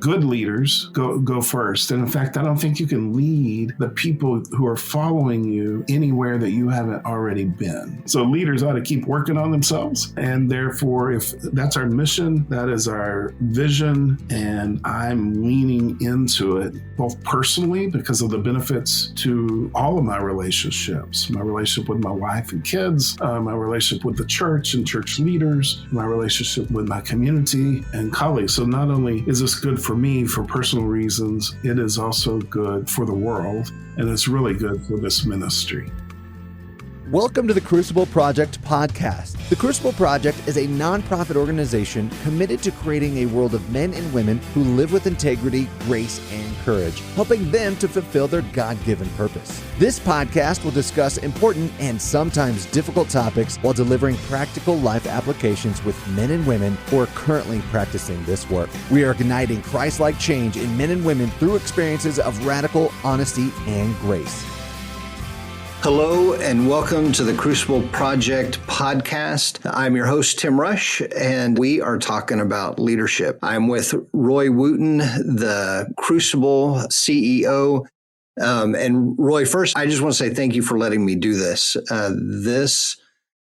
good leaders go first. And in fact, I don't think you can lead the people who are following you anywhere that you haven't already been. So leaders ought to keep working on themselves. And therefore, if that's our mission, that is our vision, and I'm leaning into it, both personally because of the benefits to all of my relationships, my relationship with my wife and kids, my relationship with the church and church leaders, my relationship with my community and colleagues. So not only is this good for me for personal reasons, it is also good for the world, and it's really good for this ministry. Welcome to the Crucible Project Podcast. The Crucible Project is a nonprofit organization committed to creating a world of men and women who live with integrity, grace, and courage, helping them to fulfill their God-given purpose. This podcast will discuss important and sometimes difficult topics while delivering practical life applications with men and women who are currently practicing this work. We are igniting Christ-like change in men and women through experiences of radical honesty and grace. Hello and welcome to the Crucible Project Podcast. I'm your host, Tim Rush, and we are talking about leadership. I'm with Roy Wooten, the Crucible CEO. And Roy, first, I just want to say thank you for letting me do this. This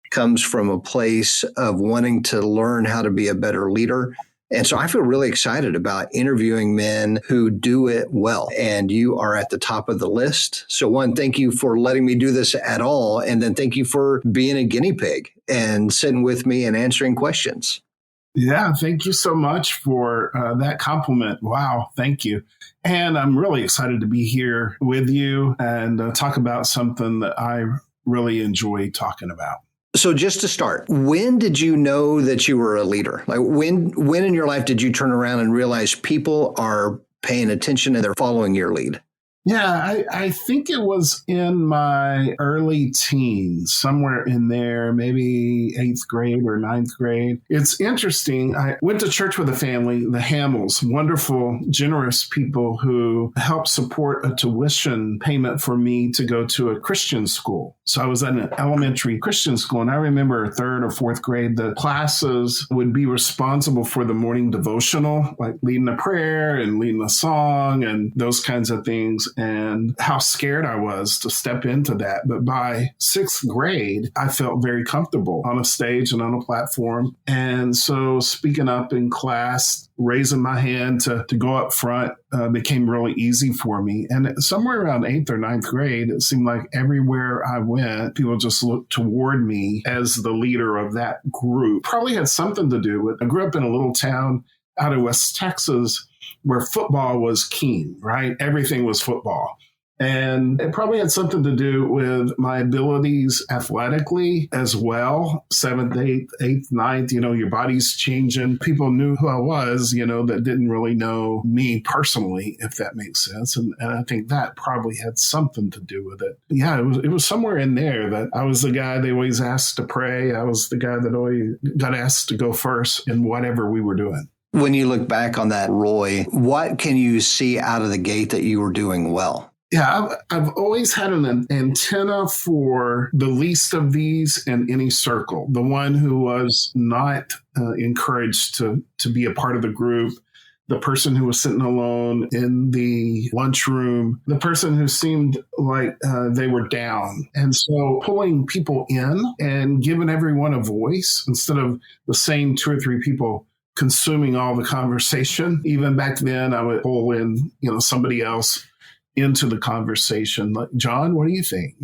comes from a place of wanting to learn how to be a better leader. And so I feel really excited about interviewing men who do it well. And you are at the top of the list. So one, thank you for letting me do this at all. And then thank you for being a guinea pig and sitting with me and answering questions. Yeah, thank you so much for that compliment. Wow, thank you. And I'm really excited to be here with you and talk about something that I really enjoy talking about. So just to start, when did you know that you were a leader? Like when in your life did you turn around and realize people are paying attention and they're following your lead? Yeah, I think it was in my early teens, somewhere in there, maybe 8th grade or 9th grade. It's interesting. I went to church with a family, the Hamills, wonderful, generous people who helped support a tuition payment for me to go to a Christian school. So I was at an elementary Christian school, and I remember 3rd or 4th grade, the classes would be responsible for the morning devotional, like leading a prayer and leading a song and those kinds of things. And how scared I was to step into that. But by 6th grade, I felt very comfortable on a stage and on a platform. And so speaking up in class, raising my hand to go up front became really easy for me. And somewhere around 8th or 9th grade, it seemed like everywhere I went, people just looked toward me as the leader of that group. Probably had something to do with, I grew up in a little town out of West Texas where football was king, right? Everything was football. And it probably had something to do with my abilities athletically as well. 7th, 8th, 9th, your body's changing. People knew who I was, that didn't really know me personally, if that makes sense. And I think that probably had something to do with it. Yeah, it was somewhere in there that I was the guy they always asked to pray. I was the guy that always got asked to go first in whatever we were doing. When you look back on that, Roy, what can you see out of the gate that you were doing well? Yeah, I've always had an antenna for the least of these in any circle. The one who was not encouraged to be a part of the group, the person who was sitting alone in the lunchroom, the person who seemed like they were down. And so pulling people in and giving everyone a voice instead of the same 2 or 3 people consuming all the conversation. Even back then, I would pull in, somebody else into the conversation. Like, John, what do you think?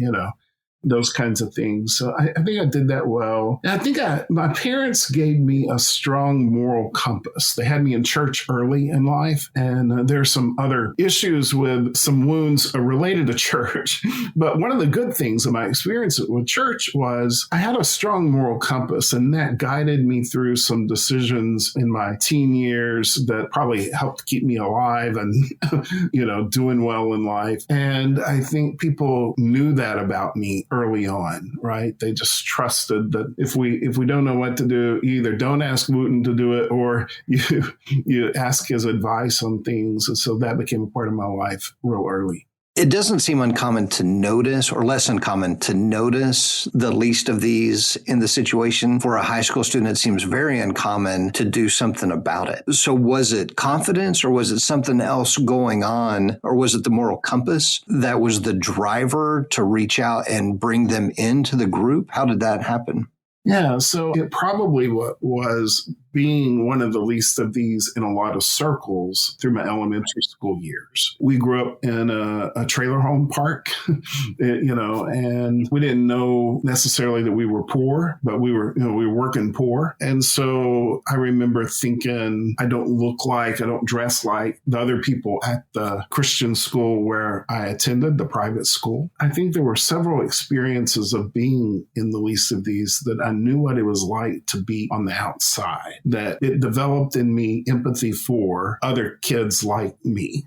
Those kinds of things. So I think I did that well. And I think my parents gave me a strong moral compass. They had me in church early in life, and there's some other issues with some wounds related to church. But one of the good things of my experience with church was I had a strong moral compass, and that guided me through some decisions in my teen years that probably helped keep me alive and, doing well in life. And I think people knew that about me early on, right? They just trusted that if we don't know what to do, either don't ask Wooten to do it, or you ask his advice on things. And so that became a part of my life real early. It doesn't seem uncommon to notice, or less uncommon to notice, the least of these in the situation. For a high school student, it seems very uncommon to do something about it. So was it confidence, or was it something else going on, or was it the moral compass that was the driver to reach out and bring them into the group? How did that happen? Yeah, so it probably was being one of the least of these in a lot of circles through my elementary school years. We grew up in a trailer home park, and we didn't know necessarily that we were poor, but we were working poor. And so I remember thinking, I don't dress like the other people at the Christian school where I attended, the private school. I think there were several experiences of being in the least of these that I knew what it was like to be on the outside, that it developed in me empathy for other kids like me.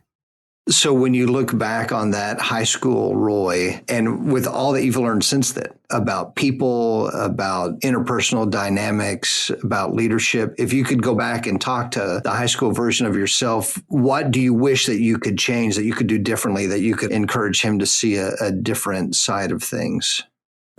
So when you look back on that high school, Roy, and with all that you've learned since then about people, about interpersonal dynamics, about leadership, if you could go back and talk to the high school version of yourself, what do you wish that you could change, that you could do differently, that you could encourage him to see a different side of things?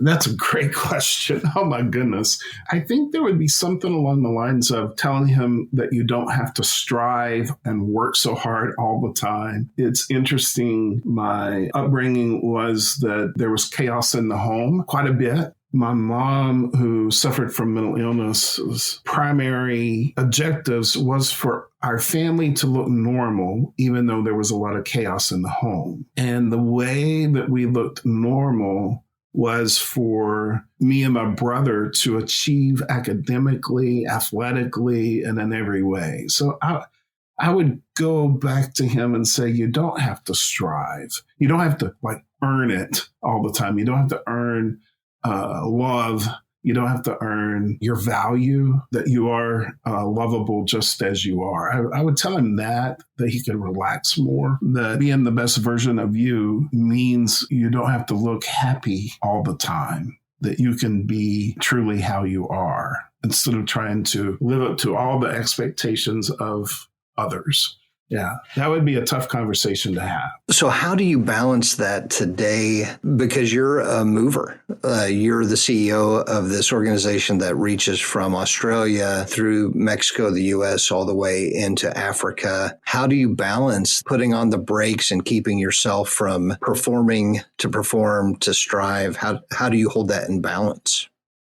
That's a great question. Oh, my goodness. I think there would be something along the lines of telling him that you don't have to strive and work so hard all the time. It's interesting. My upbringing was that there was chaos in the home quite a bit. My mom, who suffered from mental illness, primary objectives was for our family to look normal, even though there was a lot of chaos in the home. And the way that we looked normal was for me and my brother to achieve academically, athletically, and in every way. So I would go back to him and say, you don't have to strive. You don't have to earn it all the time. You don't have to earn love. You don't have to earn your value, that you are lovable just as you are. I would tell him that he could relax more, that being the best version of you means you don't have to look happy all the time, that you can be truly how you are instead of trying to live up to all the expectations of others. Yeah, that would be a tough conversation to have. So how do you balance that today? Because you're a mover. You're the CEO of this organization that reaches from Australia through Mexico, the U.S., all the way into Africa. How do you balance putting on the brakes and keeping yourself from performing to perform to strive? How do you hold that in balance?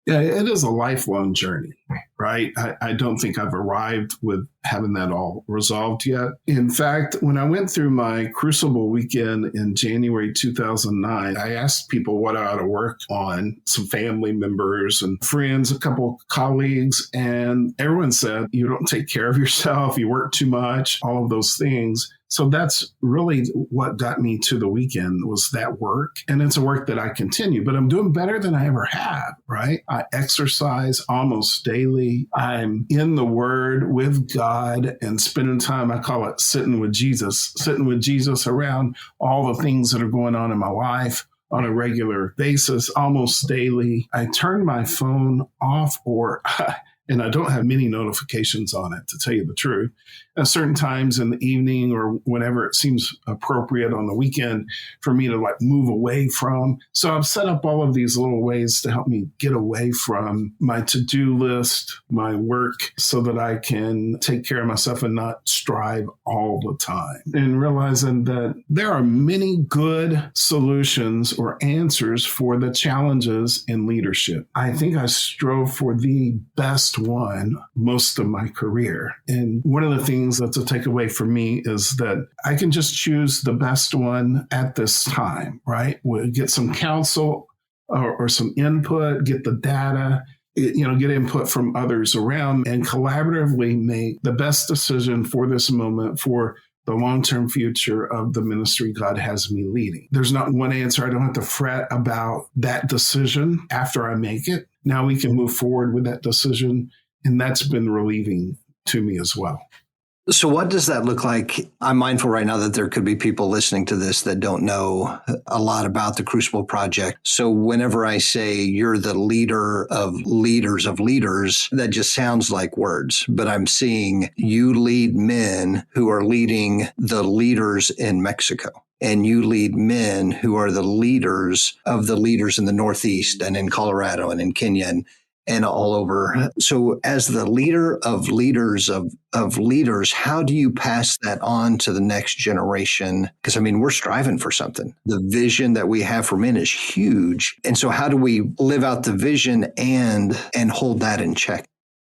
Yeah, it is a lifelong journey, right? I don't think I've arrived with having that all resolved yet. In fact, when I went through my Crucible weekend in January 2009, I asked people what I ought to work on, some family members and friends, a couple colleagues, and everyone said, you don't take care of yourself, you work too much, all of those things. So that's really what got me to the weekend, was that work. And it's a work that I continue, but I'm doing better than I ever have, right? I exercise almost daily. I'm in the Word with God and spending time, I call it sitting with Jesus around all the things that are going on in my life on a regular basis, almost daily. I turn my phone off and I don't have many notifications on it, to tell you the truth. At certain times in the evening or whenever it seems appropriate on the weekend for me to move away from. So I've set up all of these little ways to help me get away from my to-do list, my work, so that I can take care of myself and not strive all the time. And realizing that there are many good solutions or answers for the challenges in leadership. I think I strove for the best one most of my career. And one of the things that's a takeaway for me is that I can just choose the best one at this time, right? We'll get some counsel or some input, get the data, get input from others around, and collaboratively make the best decision for this moment, for the long-term future of the ministry God has me leading. There's not one answer. I don't have to fret about that decision after I make it. Now we can move forward with that decision, and that's been relieving to me as well. So what does that look like? I'm mindful right now that there could be people listening to this that don't know a lot about the Crucible Project. So whenever I say you're the leader of leaders, that just sounds like words. But I'm seeing you lead men who are leading the leaders in Mexico. and you lead men who are the leaders of the leaders in the Northeast and in Colorado and in Kenya and all over. So as the leader of leaders of leaders, how do you pass that on to the next generation? Because, we're striving for something. The vision that we have for men is huge. And so how do we live out the vision and hold that in check?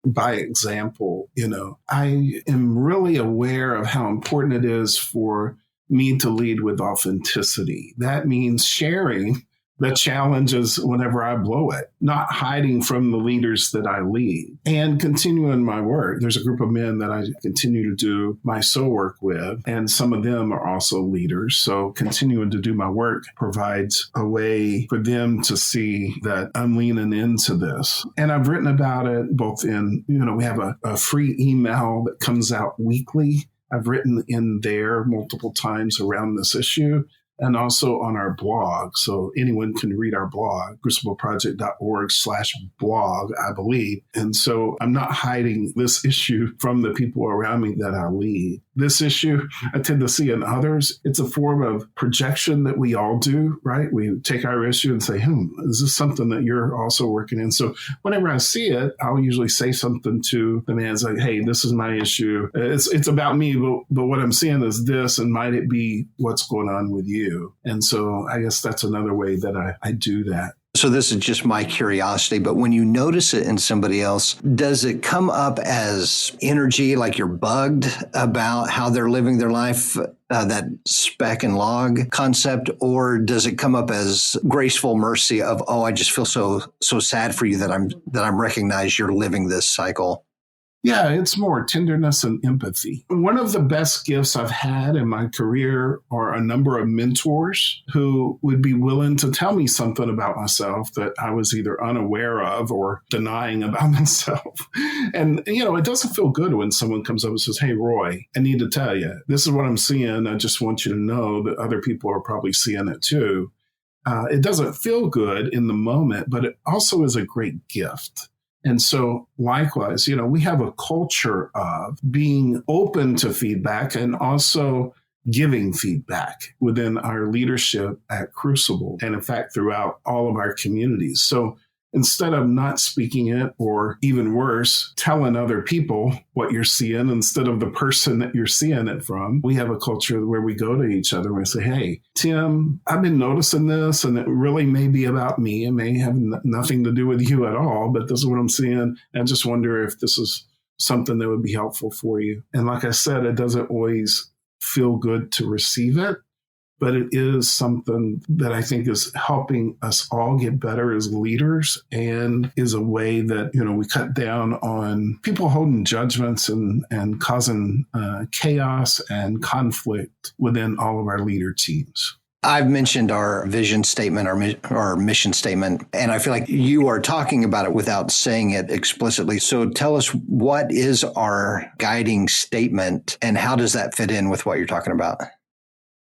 By example, I am really aware of how important it is for me to lead with authenticity. That means sharing the challenges whenever I blow it, not hiding from the leaders that I lead, and continuing my work. There's a group of men that I continue to do my soul work with, and some of them are also leaders. So continuing to do my work provides a way for them to see that I'm leaning into this. And I've written about it both in, we have a free email that comes out weekly. I've written in there multiple times around this issue, and also on our blog. So anyone can read our blog, crucibleproject.org/blog, I believe. And so I'm not hiding this issue from the people around me that I lead. This issue, I tend to see in others, it's a form of projection that we all do, right? We take our issue and say, is this something that you're also working in? So whenever I see it, I'll usually say something to the man, like, hey, this is my issue. It's about me, but what I'm seeing is this, and might it be what's going on with you? And so I guess that's another way that I do that. So this is just my curiosity, but when you notice it in somebody else, does it come up as energy, like you're bugged about how they're living their life, that speck and log concept, or does it come up as graceful mercy of, I just feel so sad for you that I'm recognize you're living this cycle? Yeah, it's more tenderness and empathy. One of the best gifts I've had in my career are a number of mentors who would be willing to tell me something about myself that I was either unaware of or denying about myself. And, it doesn't feel good when someone comes up and says, hey, Roy, I need to tell you, this is what I'm seeing. I just want you to know that other people are probably seeing it too. It doesn't feel good in the moment, but it also is a great gift. And so likewise, we have a culture of being open to feedback and also giving feedback within our leadership at Crucible, and in fact, throughout all of our communities. So instead of not speaking it, or even worse, telling other people what you're seeing instead of the person that you're seeing it from, we have a culture where we go to each other and we say, hey, Tim, I've been noticing this, and it really may be about me. It may have nothing to do with you at all, but this is what I'm seeing. I just wonder if this is something that would be helpful for you. And like I said, it doesn't always feel good to receive it, but it is something that I think is helping us all get better as leaders, and is a way that, we cut down on people holding judgments and causing chaos and conflict within all of our leader teams. I've mentioned our vision statement, our mission statement, and I feel like you are talking about it without saying it explicitly. So tell us, what is our guiding statement, and how does that fit in with what you're talking about?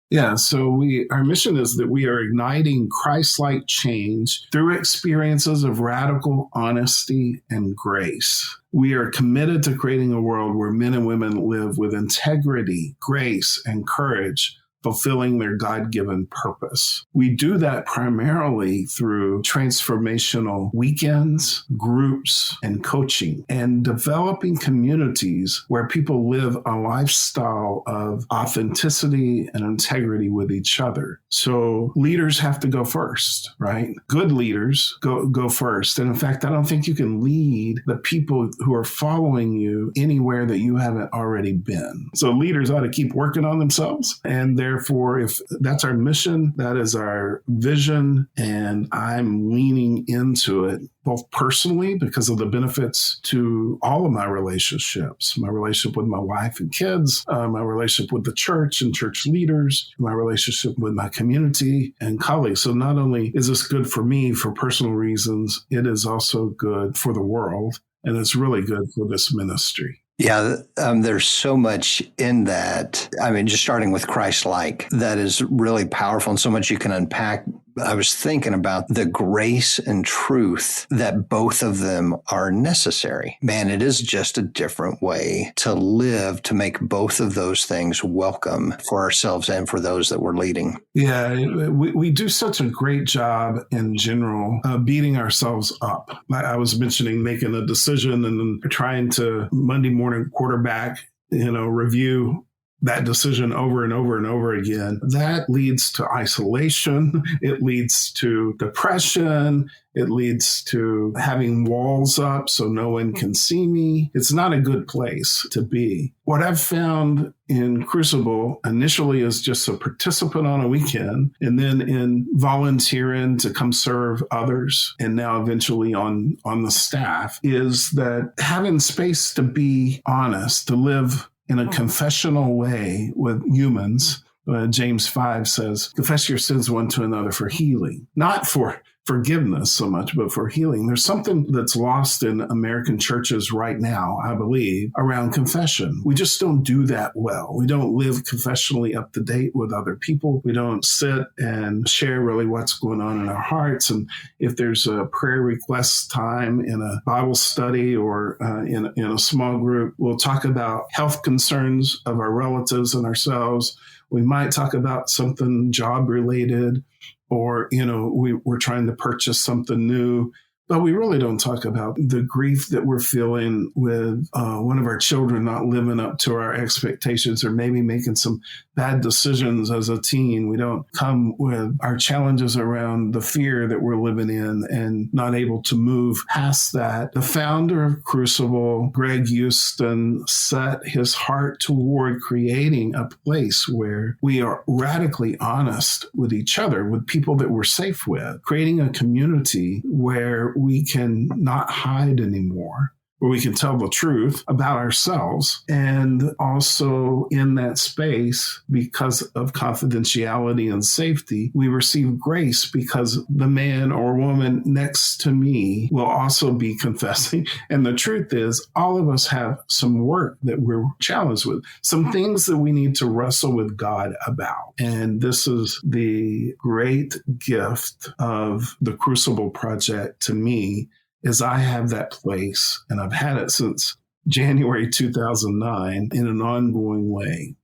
Yeah, so our mission is that we are igniting Christ-like change through experiences of radical honesty and grace. We are committed to creating a world where men and women live with integrity, grace, and courage, fulfilling their God-given purpose. We do that primarily through transformational weekends, groups, and coaching, and developing communities where people live a lifestyle of authenticity and integrity with each other. So leaders have to go first, right? Good leaders go first. And in fact, I don't think you can lead the people who are following you anywhere that you haven't already been. So leaders ought to keep working on themselves, and therefore, if that's our mission, that is our vision, and I'm leaning into it, both personally because of the benefits to all of my relationships, my relationship with my wife and kids, my relationship with the church and church leaders, my relationship with my community and colleagues. So not only is this good for me for personal reasons, it is also good for the world, and it's really good for this ministry. Yeah, there's so much in that. Just starting with Christ-like, that is really powerful, and so much you can unpack I was thinking about the grace and truth that both of them are necessary. Man, it is just a different way to live, to make both of those things welcome for ourselves and for those that we're leading. Yeah, we do such a great job in general of beating ourselves up. I was mentioning making a decision and then trying to Monday morning quarterback, review that decision over and over and over again. That leads to isolation. It leads to depression. It leads to having walls up so no one can see me. It's not a good place to be. What I've found in Crucible initially as just a participant on a weekend, and then in volunteering to come serve others, and now eventually on the staff, is that having space to be honest, to live in a confessional way with humans. James 5 says, confess your sins one to another for healing, not for forgiveness so much, but for healing. There's something that's lost in American churches right now, I believe, around confession. We just don't do that well. We don't live confessionally up to date with other people. We don't sit and share really what's going on in our hearts. And if there's a prayer request time in a Bible study or in a small group, we'll talk about health concerns of our relatives and ourselves. We might talk about something job related, or, we're trying to purchase something new, but we really don't talk about the grief that we're feeling with one of our children not living up to our expectations or maybe making some bad decisions as a teen. We don't come with our challenges around the fear that we're living in and not able to move past that. The founder of Crucible, Greg Houston, set his heart toward creating a place where we are radically honest with each other, with people that we're safe with, creating a community where we can not hide anymore, where we can tell the truth about ourselves. And also in that space, because of confidentiality and safety, we receive grace because the man or woman next to me will also be confessing. And the truth is, all of us have some work that we're challenged with, some things that we need to wrestle with God about. And this is the great gift of the Crucible Project to me, is I have that place, and I've had it since January 2009 in an ongoing way.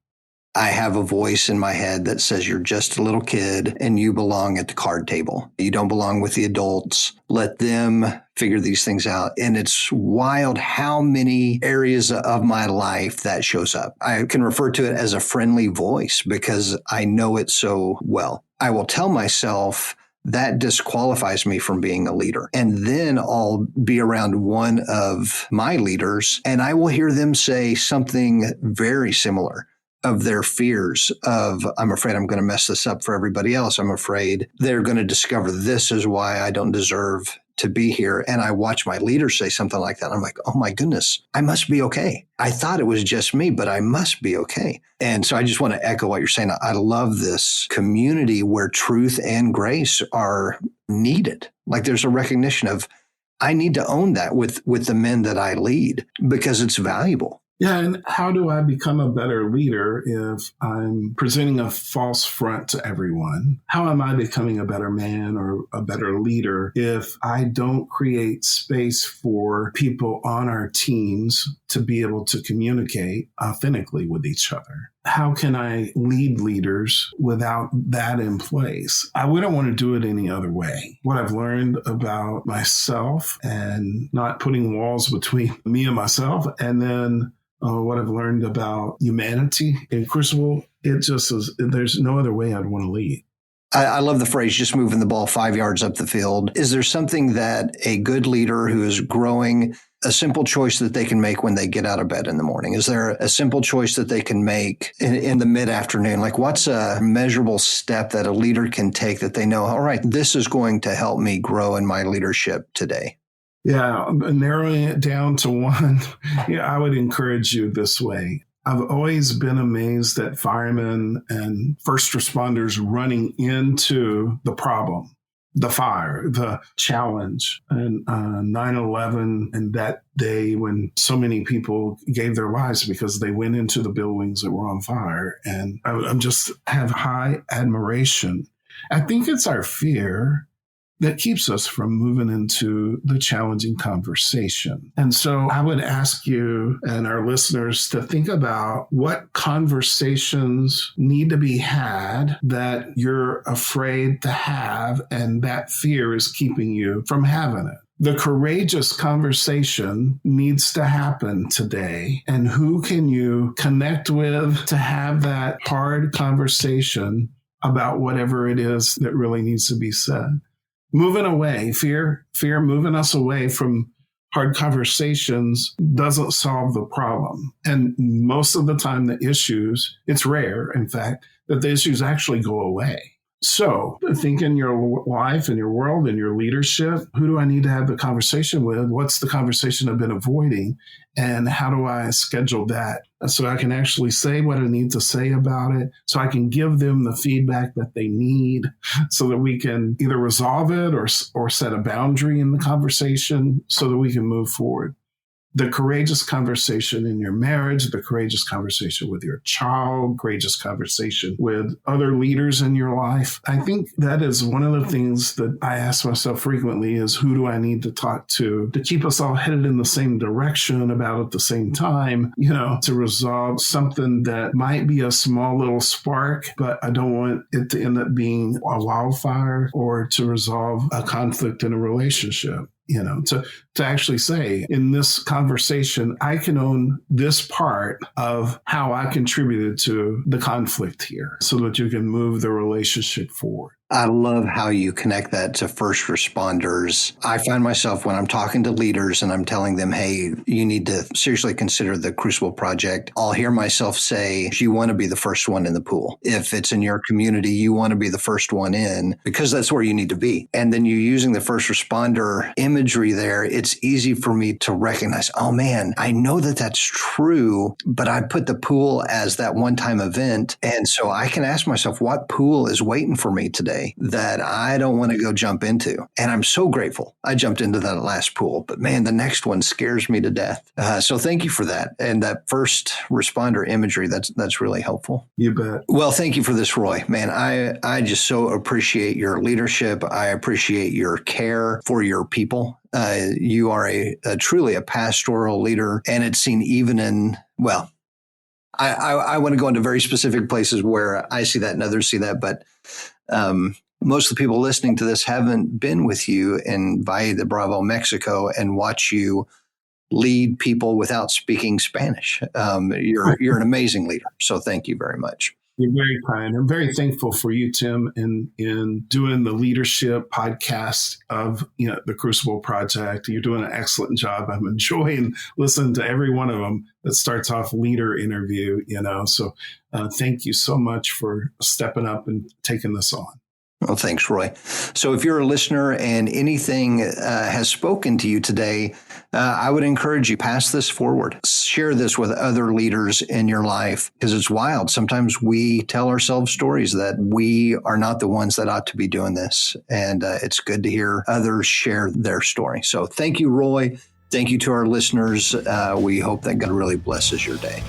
I have a voice in my head that says you're just a little kid and you belong at the card table. You don't belong with the adults. Let them figure these things out. And it's wild how many areas of my life that shows up. I can refer to it as a friendly voice because I know it so well. I will tell myself, that disqualifies me from being a leader. And then I'll be around one of my leaders and I will hear them say something very similar of their fears of, I'm afraid I'm going to mess this up for everybody else. I'm afraid they're going to discover this is why I don't deserve to be here. And I watch my leader say something like that. I'm like, oh my goodness, I must be okay. I thought it was just me, but I must be okay. And so I just want to echo what you're saying. I love this community where truth and grace are needed. Like there's a recognition of, I need to own that with the men that I lead because it's valuable. Yeah, and how do I become a better leader if I'm presenting a false front to everyone? How am I becoming a better man or a better leader if I don't create space for people on our teams to be able to communicate authentically with each other? How can I lead leaders without that in place? I wouldn't want to do it any other way. What I've learned about myself and not putting walls between me and myself, and then what I've learned about humanity in Crucible, it just is, there's no other way I'd want to lead. I love the phrase, just moving the ball 5 yards up the field. Is there something that a good leader who is growing, a simple choice that they can make when they get out of bed in the morning? Is there a simple choice that they can make in the mid-afternoon? Like what's a measurable step that a leader can take that they know, all right, this is going to help me grow in my leadership today? Yeah, narrowing it down to one, I would encourage you this way. I've always been amazed at firemen and first responders running into the problem, the fire, the challenge. And 9/11 and that day when so many people gave their lives because they went into the buildings that were on fire. And I just have high admiration. I think it's our fear that keeps us from moving into the challenging conversation. And so I would ask you and our listeners to think about what conversations need to be had that you're afraid to have, and that fear is keeping you from having it. The courageous conversation needs to happen today. And who can you connect with to have that hard conversation about whatever it is that really needs to be said? Moving away, fear moving us away from hard conversations doesn't solve the problem. And most of the time, the issues, it's rare, in fact, that the issues actually go away. So think in your life, in your world, in your leadership, who do I need to have the conversation with? What's the conversation I've been avoiding? And how do I schedule that so I can actually say what I need to say about it, so I can give them the feedback that they need so that we can either resolve it or set a boundary in the conversation so that we can move forward. The courageous conversation in your marriage, the courageous conversation with your child, courageous conversation with other leaders in your life. I think that is one of the things that I ask myself frequently is, who do I need to talk to keep us all headed in the same direction about at the same time, to resolve something that might be a small little spark, but I don't want it to end up being a wildfire, or to resolve a conflict in a relationship. To actually say, in this conversation, I can own this part of how I contributed to the conflict here so that you can move the relationship forward. I love how you connect that to first responders. I find myself when I'm talking to leaders and I'm telling them, hey, you need to seriously consider the Crucible Project, I'll hear myself say, you want to be the first one in the pool. If it's in your community, you want to be the first one in, because that's where you need to be. And then you using the first responder imagery there, it's easy for me to recognize, oh man, I know that that's true, but I put the pool as that one-time event. And so I can ask myself, what pool is waiting for me today that I don't want to go jump into? And I'm so grateful I jumped into that last pool, but man, the next one scares me to death. So thank you for that. And that first responder imagery, that's really helpful. You bet. Well, thank you for this, Roy. Man, I just so appreciate your leadership. I appreciate your care for your people. You are a truly a pastoral leader, and it's seen even in, well, I want to go into very specific places where I see that and others see that, but most of the people listening to this haven't been with you in Valle de Bravo, Mexico, and watch you lead people without speaking Spanish. You're an amazing leader. So thank you very much. You're very kind. I'm very thankful for you, Tim, in doing the leadership podcast of the Crucible Project. You're doing an excellent job. I'm enjoying listening to every one of them that starts off leader interview. So thank you so much for stepping up and taking this on. Well, thanks, Roy. So if you're a listener and anything has spoken to you today, I would encourage you, pass this forward. Share this with other leaders in your life, because it's wild. Sometimes we tell ourselves stories that we are not the ones that ought to be doing this. And it's good to hear others share their story. So thank you, Roy. Thank you to our listeners. We hope that God really blesses your day.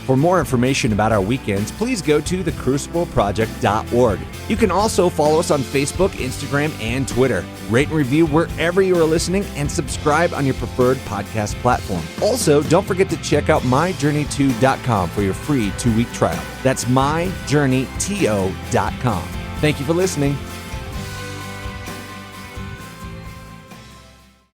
For more information about our weekends, please go to thecrucibleproject.org. You can also follow us on Facebook, Instagram, and Twitter. Rate and review wherever you are listening, and subscribe on your preferred podcast platform. Also, don't forget to check out myjourney2.com for your free 2-week trial. That's myjourneyto.com. Thank you for listening.